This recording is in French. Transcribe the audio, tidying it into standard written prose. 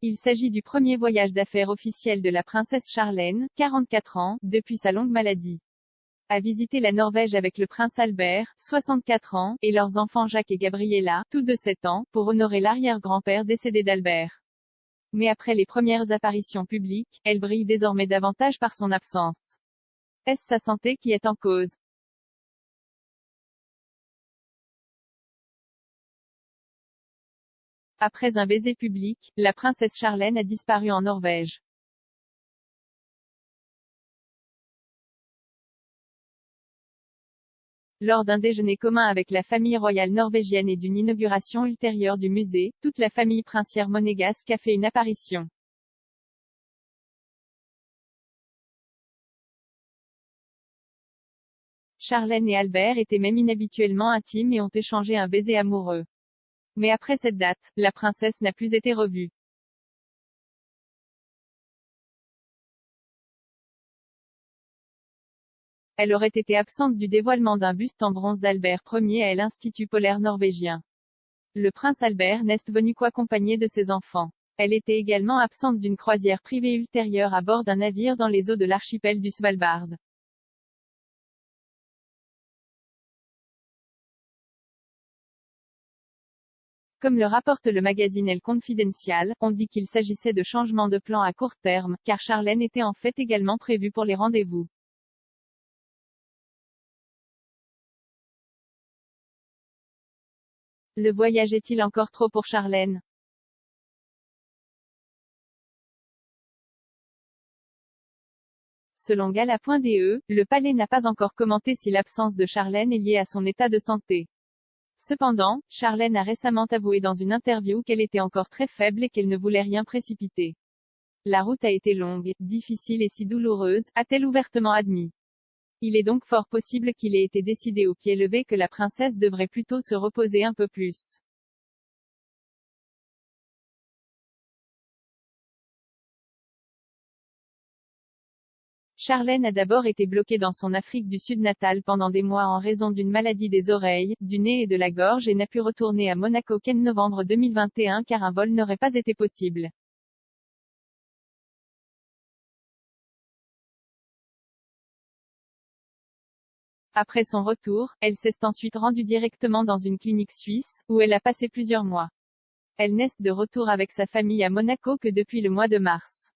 Il s'agit du premier voyage d'affaires officiel de la princesse Charlène, 44 ans, depuis sa longue maladie. A visité la Norvège avec le prince Albert, 64 ans, et leurs enfants Jacques et Gabriella, tous de 7 ans, pour honorer l'arrière-grand-père décédé d'Albert. Mais après les premières apparitions publiques, elle brille désormais davantage par son absence. Est-ce sa santé qui est en cause? Après un baiser public, la princesse Charlène a disparu en Norvège. Lors d'un déjeuner commun avec la famille royale norvégienne et d'une inauguration ultérieure du musée, toute la famille princière monégasque a fait une apparition. Charlène et Albert étaient même inhabituellement intimes et ont échangé un baiser amoureux. Mais après cette date, la princesse n'a plus été revue. Elle aurait été absente du dévoilement d'un buste en bronze d'Albert Ier à l'Institut polaire norvégien. Le prince Albert n'est venu qu'accompagné de ses enfants. Elle était également absente d'une croisière privée ultérieure à bord d'un navire dans les eaux de l'archipel du Svalbard. Comme le rapporte le magazine El Confidencial, on dit qu'il s'agissait de changements de plan à court terme, car Charlène était en fait également prévue pour les rendez-vous. Le voyage est-il encore trop pour Charlène? Selon Gala.de, le palais n'a pas encore commenté si l'absence de Charlène est liée à son état de santé. Cependant, Charlène a récemment avoué dans une interview qu'elle était encore très faible et qu'elle ne voulait rien précipiter. La route a été longue, difficile et si douloureuse, a-t-elle ouvertement admis. Il est donc fort possible qu'il ait été décidé au pied levé que la princesse devrait plutôt se reposer un peu plus. Charlène a d'abord été bloquée dans son Afrique du Sud natale pendant des mois en raison d'une maladie des oreilles, du nez et de la gorge et n'a pu retourner à Monaco qu'en novembre 2021 car un vol n'aurait pas été possible. Après son retour, elle s'est ensuite rendue directement dans une clinique suisse, où elle a passé plusieurs mois. Elle n'est de retour avec sa famille à Monaco que depuis le mois de mars.